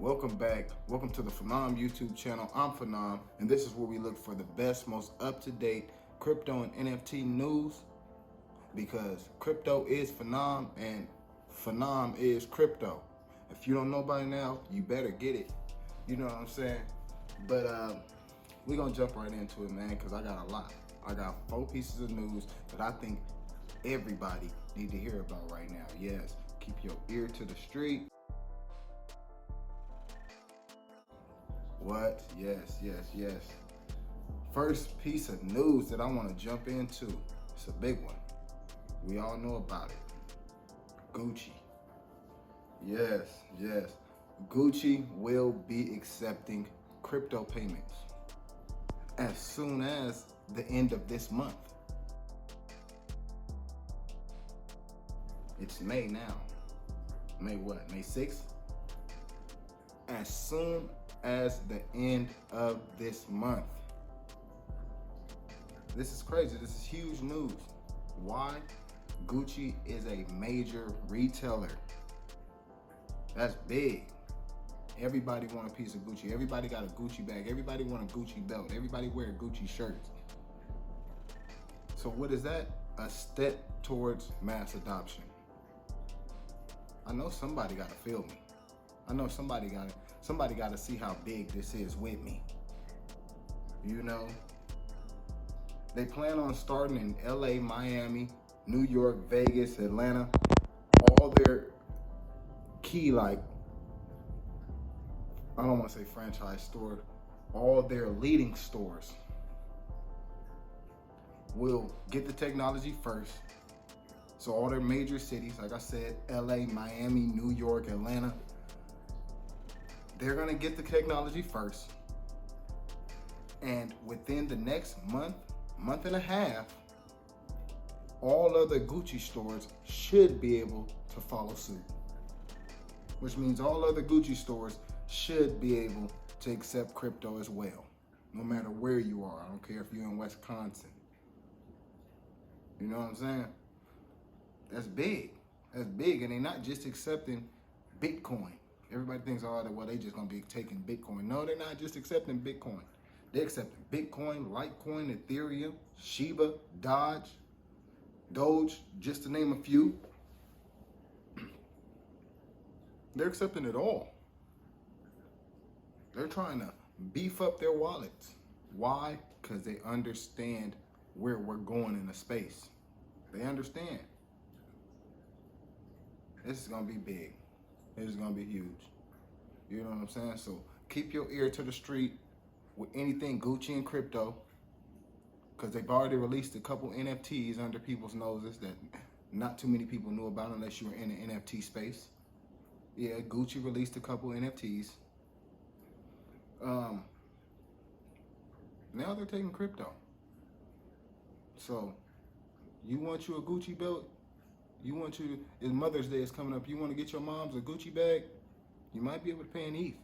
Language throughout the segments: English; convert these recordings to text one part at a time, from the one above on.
Welcome back. Welcome to the Phenom YouTube channel. I'm Phenom, and this is where we look for the best, most up-to-date crypto and NFT news, because crypto is Phenom and Phenom is crypto. If you don't know by now, you better get it. You know what I'm saying? But we're gonna jump right into it, man, because I got a lot. I got 4 pieces of news that I think everybody need to hear about right now. Yes, keep your ear to the street. What? Yes. First piece of news that I want to jump into. It's a big one. We all know about it. Gucci. Yes. Gucci will be accepting crypto payments as soon as the end of this month. It's May now. May what? May 6th? As soon as the end of this month. This is crazy. This is huge news. Why? Gucci is a major retailer. That's big. Everybody want a piece of Gucci. Everybody got a Gucci bag. Everybody want a Gucci belt. Everybody wear Gucci shirts. So what is that? A step towards mass adoption. I know somebody got to feel me. I know somebody got to see how big this is with me. You know, they plan on starting in LA, Miami, New York, Vegas, Atlanta, all their key, like, I don't want to say franchise store, all their leading stores will get the technology first. So all their major cities, like I said, LA, Miami, New York, Atlanta, they're gonna get the technology first. And within the next month and a half, all other Gucci stores should be able to follow suit. Which means all other Gucci stores should be able to accept crypto as well, no matter where you are. I don't care if you're in Wisconsin. You know what I'm saying? That's big. That's big. And they're not just accepting Bitcoin. Everybody thinks, oh, well, they just gonna be taking Bitcoin. No, they're not just accepting Bitcoin. They're accepting Bitcoin, Litecoin, Ethereum, Shiba, Doge, just to name a few. They're accepting it all. They're trying to beef up their wallets. Why? Because they understand where we're going in the space. They understand. This is gonna be big. It is gonna be huge. You know what I'm saying? So keep your ear to the street with anything Gucci and crypto, because they've already released a couple NFTs under people's noses that not too many people knew about unless you were in the NFT space. Yeah, Gucci released a couple NFTs. Now they're taking crypto. So you want you a Gucci belt? It's Mother's Day is coming up. You want to get your mom's a Gucci bag? You might be able to pay in ETH.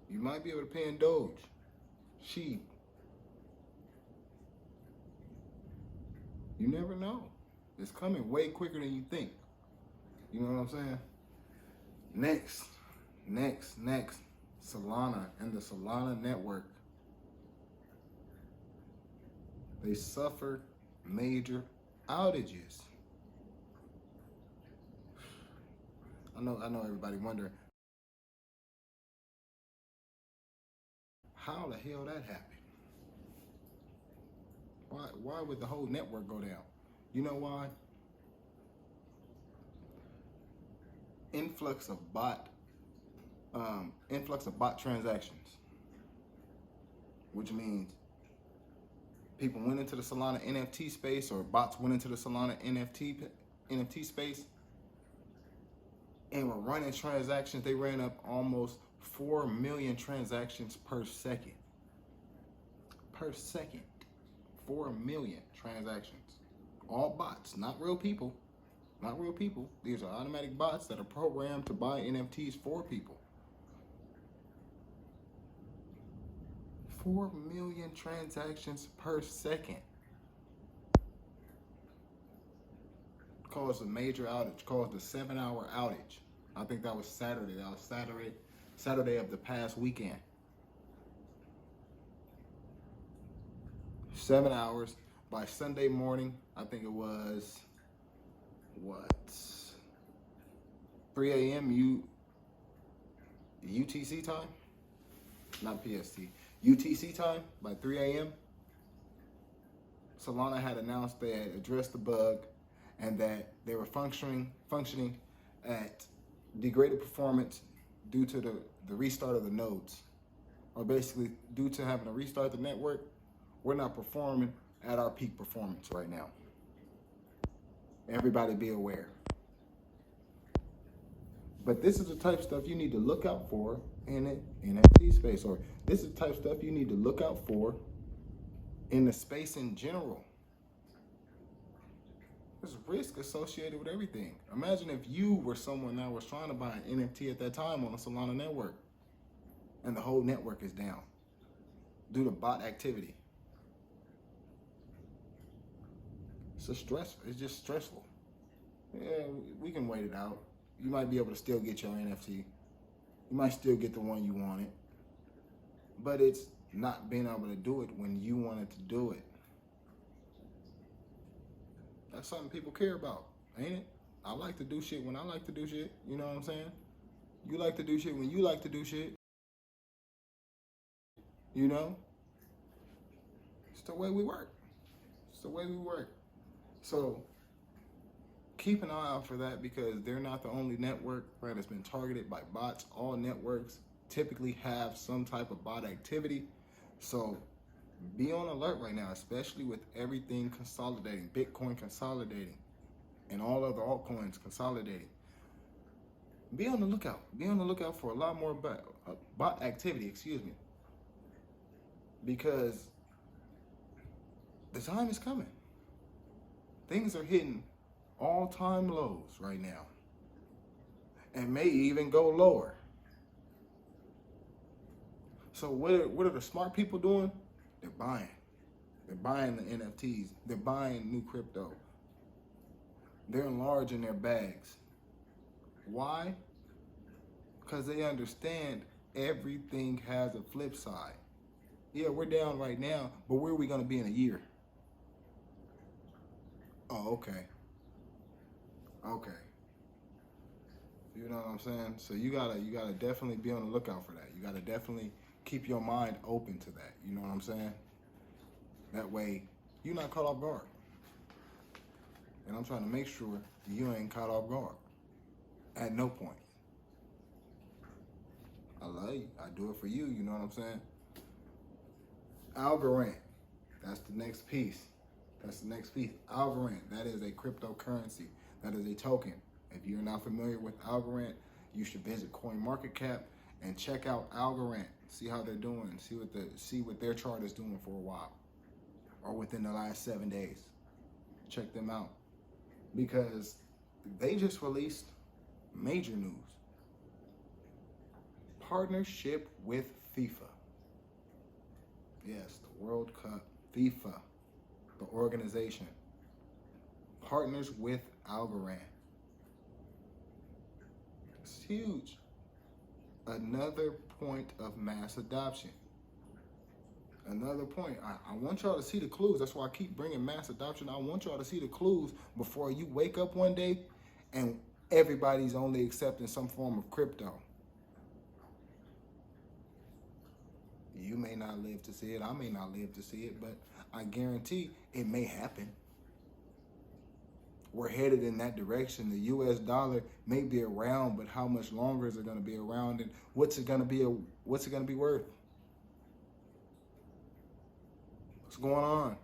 You might be able to pay in Doge, Sheep. You never know. It's coming way quicker than you think. You know what I'm saying? Next. Solana and the Solana network. They suffer major outages. I know everybody wondering, how the hell that happened? Why would the whole network go down? You know why? Influx of bot transactions, which means people went into the Solana NFT space, or bots went into the Solana NFT space and were running transactions. They ran up almost 4 million transactions per second. 4 million transactions. All bots, not real people. These are automatic bots that are programmed to buy NFTs for people. 4 million transactions per second. Caused a major outage, caused a 7-hour outage. I think that was Saturday. Saturday of the past weekend. 7 hours. By Sunday morning, I think it was, what, 3 a.m. UTC time? Not PST. UTC time, by 3 a.m., Solana had announced they had addressed the bug and that they were functioning at degraded performance due to the restart of the nodes. Or basically, due to having to restart the network, we're not performing at our peak performance right now. Everybody be aware. But this is the type of stuff you need to look out for in the NFT space, or this is the type of stuff you need to look out for in the space in general. There's risk associated with everything. Imagine if you were someone that was trying to buy an NFT at that time on the Solana network and the whole network is down due to bot activity. It's just stressful. Yeah, we can wait it out. You might be able to still get your NFT. You might still get the one you wanted. But it's not being able to do it when you wanted to do it. That's something people care about, ain't it? I like to do shit when I like to do shit. You know what I'm saying? You like to do shit when you like to do shit. You know? It's the way we work. It's the way we work. So keep an eye out for that, because they're not the only network that has been targeted by bots. All networks typically have some type of bot activity. So be on alert right now, especially with everything consolidating, Bitcoin consolidating, and all other altcoins consolidating. Be on the lookout. Be on the lookout for a lot more bot activity, because the time is coming. Things are hitting all-time lows right now, and may even go lower. So what are the smart people doing? They're buying. They're buying the NFTs. They're buying new crypto. They're enlarging their bags. Why? Because they understand everything has a flip side. Yeah, we're down right now, but where are we going to be in a year? Oh, okay. You know what I'm saying? So you gotta definitely be on the lookout for that. You gotta definitely keep your mind open to that. You know what I'm saying? That way you're not caught off guard. And I'm trying to make sure you ain't caught off guard at no point. I love you. I do it for you. You know what I'm saying? Algorand. That's the next piece. Algorand. That is a cryptocurrency. That is a token. If you're not familiar with Algorand, you should visit CoinMarketCap and check out Algorand. See how they're doing. See what their chart is doing for a while, or within the last 7 days. Check them out, because they just released major news. Partnership with FIFA. Yes, the World Cup. FIFA, the organization, partners with Algorand. It's huge. Another point of mass adoption. Another point. I want y'all to see the clues. That's why I keep bringing mass adoption. I want y'all to see the clues before you wake up one day and everybody's only accepting some form of crypto. You may not live to see it. I may not live to see it, but I guarantee it may happen. We're headed in that direction. The US dollar may be around, but how much longer is it going to be around, and what's it going to be worth? What's going on?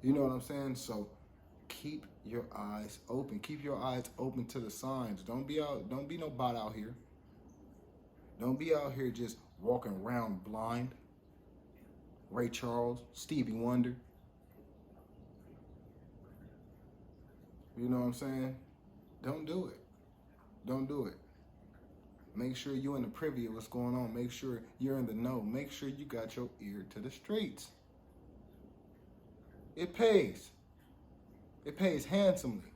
You know what I'm saying? So keep your eyes open. Keep your eyes open to the signs. Don't be no bot out here. Don't be out here just walking around blind. Ray Charles, Stevie Wonder. You know what I'm saying? Don't do it. Don't do it. Make sure you're in the privy of what's going on. Make sure you're in the know. Make sure you got your ear to the streets. It pays. It pays handsomely.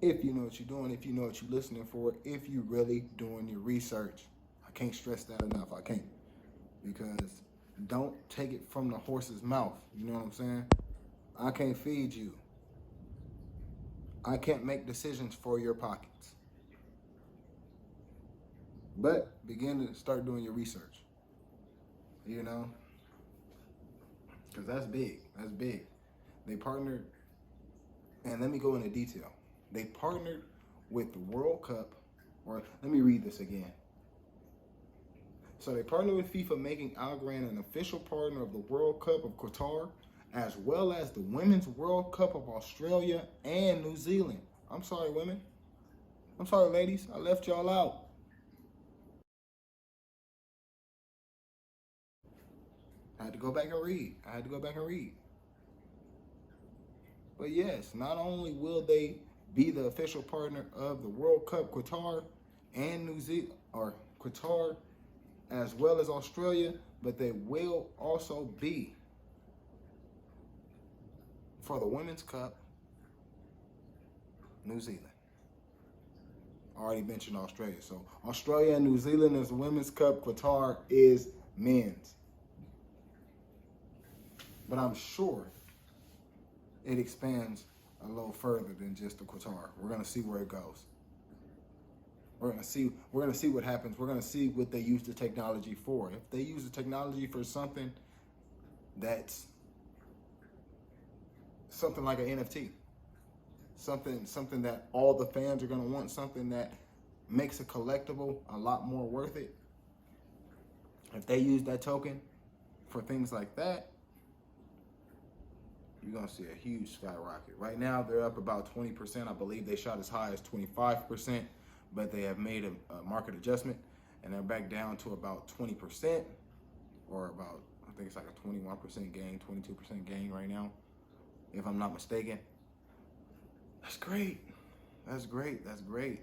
if you know what you're doing, if you know what you're listening for, if you're really doing your research. I can't stress that enough. I can't. Because don't take it from the horse's mouth. You know what I'm saying? I can't feed you. I can't make decisions for your pockets. But begin to start doing your research. You know? Because that's big. That's big. They partnered, and let me go into detail. They partnered with the World Cup, or let me read this again. So they partnered with FIFA, making Algorand an official partner of the World Cup of Qatar, as well as the Women's World Cup of Australia and New Zealand. I'm sorry, women. I'm sorry, ladies. I left y'all out. I had to go back and read. But yes, not only will they be the official partner of the World Cup Qatar and New Zealand, or Qatar as well as Australia, but they will also be for the Women's Cup, New Zealand. I already mentioned Australia. So Australia and New Zealand is the Women's Cup, Qatar is men's. But I'm sure it expands a little further than just the Qatar. We're gonna see where it goes. We're gonna see what happens. We're gonna see what they use the technology for. If they use the technology for something that's something like an NFT, something that all the fans are gonna want, something that makes a collectible a lot more worth it. If they use that token for things like that, you're gonna see a huge skyrocket. Right now, they're up about 20%. I believe they shot as high as 25%, but they have made a market adjustment, and they're back down to about 20%, or about, I think it's like a 21% gain, 22% gain right now, if I'm not mistaken. That's great. That's great. That's great.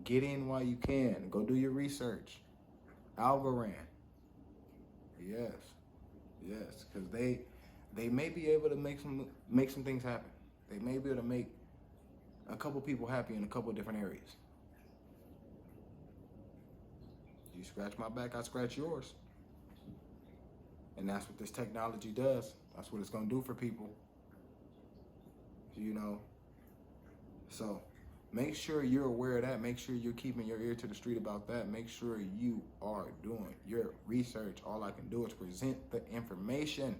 Get in while you can. Go do your research. Algorand. Yes. Yes, because they may be able to make some things happen. They may be able to make a couple people happy in a couple different areas. You scratch my back, I scratch yours. And that's what this technology does. That's what it's gonna do for people. You know. So make sure you're aware of that. Make sure you're keeping your ear to the street about that. Make sure you are doing your research. All I can do is present the information.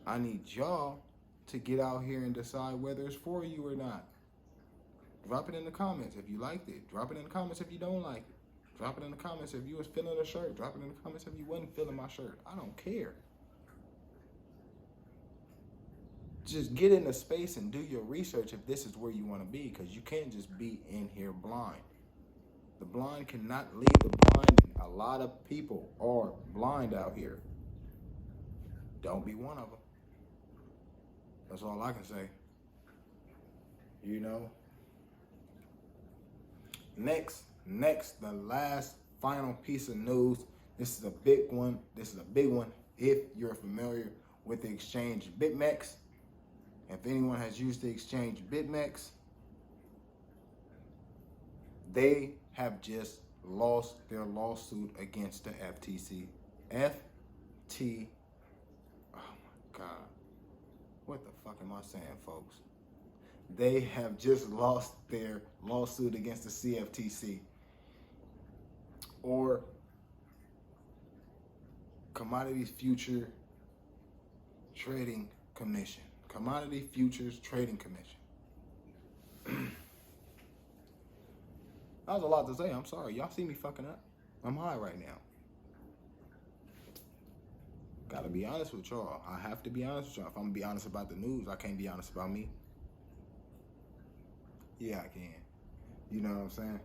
I need y'all to get out here and decide whether it's for you or not. Drop it in the comments if you liked it. Drop it in the comments if you don't like it. Drop it in the comments if you was feeling a shirt. Drop it in the comments if you wasn't feeling my shirt. I don't care. Just get in the space and do your research if this is where you want to be, because you can't just be in here blind. The blind cannot lead the blind, and a lot of people are blind out here. Don't be one of them. That's all I can say. You know? Next, the last final piece of news. This is a big one. If you're familiar with the exchange Bitmex, if anyone has used the exchange Bitmex, they have just lost their lawsuit against the FTC. Oh my God. What the fuck am I saying, folks? They have just lost their lawsuit against the CFTC, or Commodities Futures Trading Commission. Commodity Futures Trading Commission. That was a lot to say. I'm sorry. Y'all see me fucking up. I'm high right now. Gotta be honest with y'all. I have to be honest with y'all. If I'm gonna be honest about the news, I can't be honest about me. Yeah, I can. You know what I'm saying?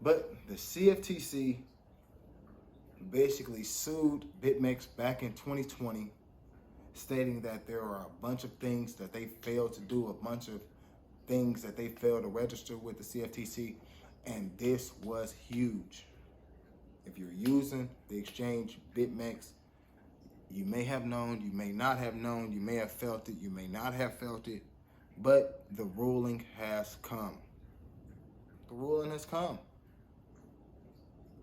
But the CFTC basically sued Bitmex back in 2020, stating that there are a bunch of things that they failed to do, a bunch of things that they failed to register with the CFTC, and this was huge. If you're using the exchange Bitmex, you may have known, you may not have known, you may have felt it, you may not have felt it, But the ruling has come. The ruling has come.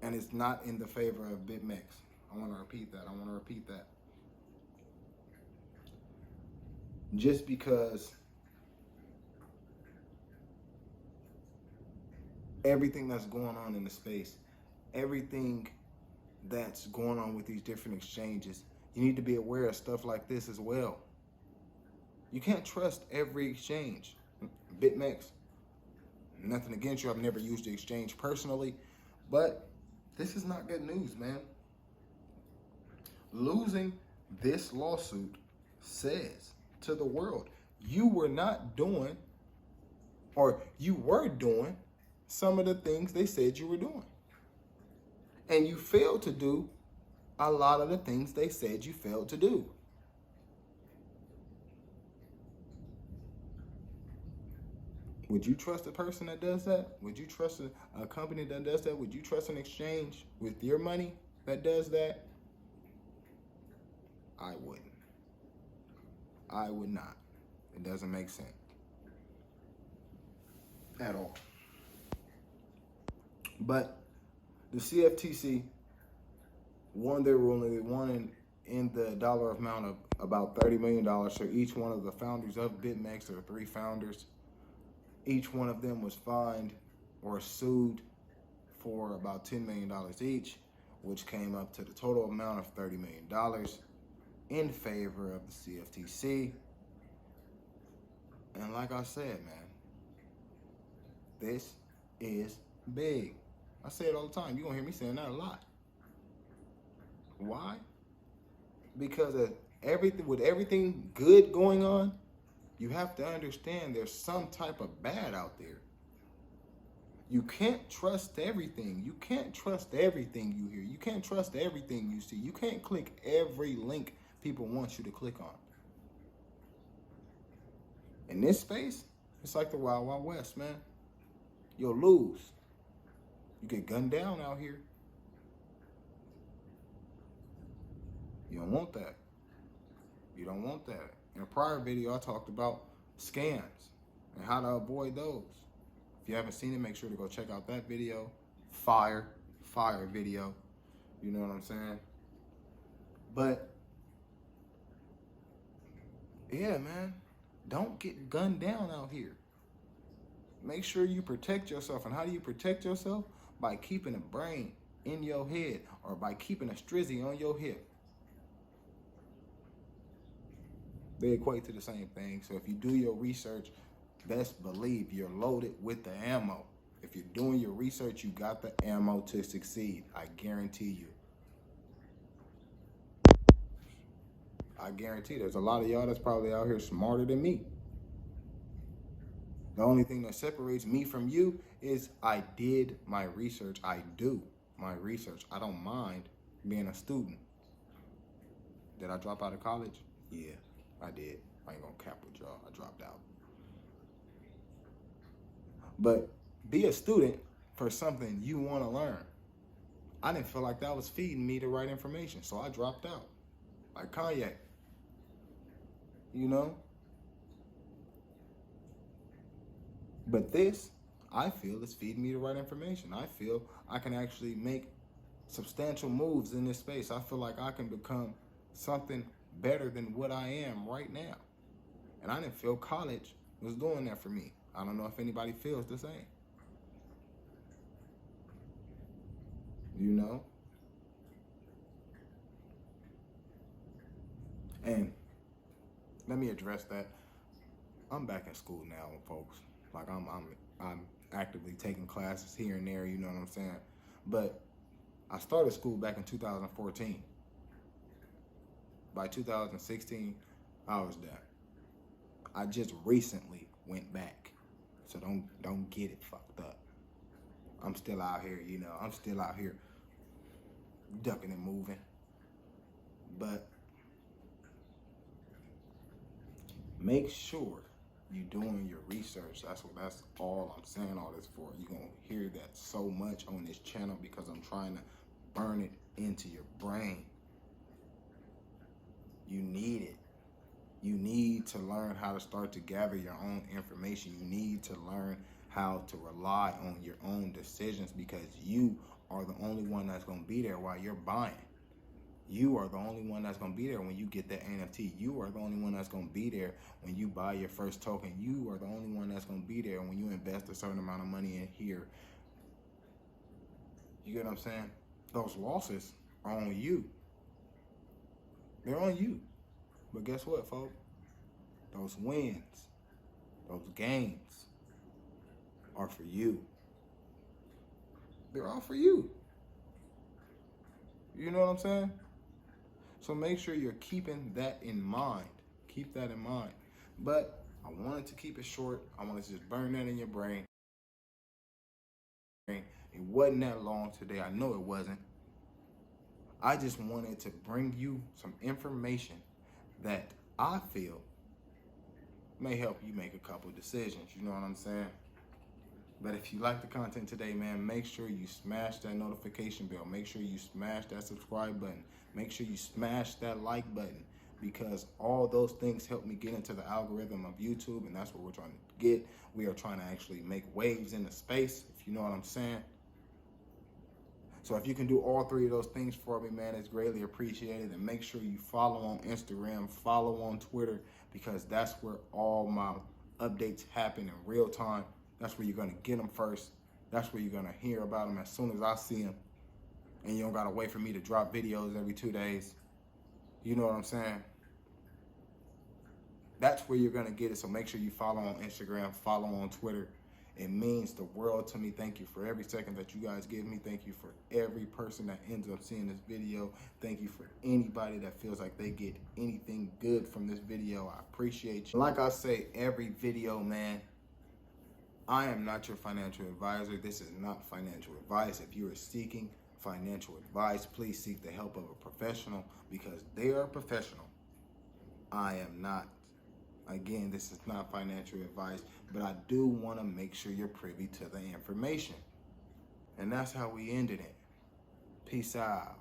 And it's not in the favor of Bitmex. I want to repeat that. Just because everything that's going on in the space, everything that's going on with these different exchanges, you need to be aware of stuff like this as well. You can't trust every exchange. Bitmex, nothing against you. I've never used the exchange personally, but this is not good news, man. Losing this lawsuit says to the world, you were not doing, or you were doing some of the things they said you were doing. And you failed to do a lot of the things they said you failed to do. Would you trust a person that does that? Would you trust a company that does that? Would you trust an exchange with your money that does that? I wouldn't. I would not. It doesn't make sense at all. But the CFTC won their ruling. They won in the dollar amount of about $30 million for each one of the founders of Bitmex. There are 3 founders. Each one of them was fined or sued for about $10 million each, which came up to the total amount of $30 million in favor of the CFTC. And like I said, man, this is big. I say it all the time. You're going to hear me saying that a lot. Why? Because of everything good going on, you have to understand there's some type of bad out there. You can't trust everything. You can't trust everything you hear. You can't trust everything you see. You can't click every link people want you to click on. In this space, it's like the Wild Wild West, man. You'll lose. You get gunned down out here. You don't want that. You don't want that. In a prior video, I talked about scams and how to avoid those. If you haven't seen it, make sure to go check out that video. Fire video. You know what I'm saying? But, yeah, man, don't get gunned down out here. Make sure you protect yourself. And how do you protect yourself? By keeping a brain in your head or by keeping a strizzy on your hip. They equate to the same thing. So if you do your research, best believe you're loaded with the ammo. If you're doing your research, you got the ammo to succeed. I guarantee you. I guarantee there's a lot of y'all that's probably out here smarter than me. The only thing that separates me from you is I did my research. I do my research. I don't mind being a student. Did I drop out of college? Yeah. I did. I ain't gonna cap with y'all. I dropped out. But be a student for something you want to learn. I didn't feel like that was feeding me the right information, so I dropped out. Like Kanye. You know? But this, I feel, is feeding me the right information. I feel I can actually make substantial moves in this space. I feel like I can become something better than what I am right now. And I didn't feel college was doing that for me. I don't know if anybody feels the same. You know? And let me address that. I'm back in school now, folks. Like I'm actively taking classes here and there, you know what I'm saying? But I started school back in 2014. By 2016, I was done. I just recently went back. So don't get it fucked up. I'm still out here, you know, I'm still out here ducking and moving. But make sure you're doing your research. That's all I'm saying all this for. You're gonna hear that so much on this channel because I'm trying to burn it into your brain. You need it. You need to learn how to start to gather your own information. You need to learn how to rely on your own decisions, because you are the only one that's going to be there while you're buying. You are the only one that's going to be there when you get that NFT. You are the only one that's going to be there when you buy your first token. You are the only one that's going to be there when you invest a certain amount of money in here. You get what I'm saying? Those losses are on you. They're on you. But guess what, folks? Those wins, those gains are for you. They're all for you. You know what I'm saying? So make sure you're keeping that in mind. Keep that in mind. But I wanted to keep it short. I wanted to just burn that in your brain. It wasn't that long today. I know it wasn't. I just wanted to bring you some information that I feel may help you make a couple decisions. You know what I'm saying? But if you like the content today, man, make sure you smash that notification bell. Make sure you smash that subscribe button. Make sure you smash that like button, because all those things help me get into the algorithm of YouTube, and that's what we're trying to get. We are trying to actually make waves in the space, if you know what I'm saying. So if you can do all three of those things for me, man, it's greatly appreciated. And make sure you follow on Instagram, follow on Twitter, because that's where all my updates happen in real time. That's where you're going to get them first. That's where you're going to hear about them as soon as I see them. And you don't got to wait for me to drop videos every 2 days. You know what I'm saying? That's where you're going to get it. So make sure you follow on Instagram, follow on Twitter. It means the world to me. Thank you for every second that you guys give me. Thank you for every person that ends up seeing this video. Thank you for anybody that feels like they get anything good from this video. I appreciate you. Like I say every video, man, I am not your financial advisor. This is not financial advice. If you are seeking financial advice, please seek the help of a professional, because they are professional. I am not. Again, this is not financial advice, but I do want to make sure you're privy to the information. And that's how we ended it. Peace out.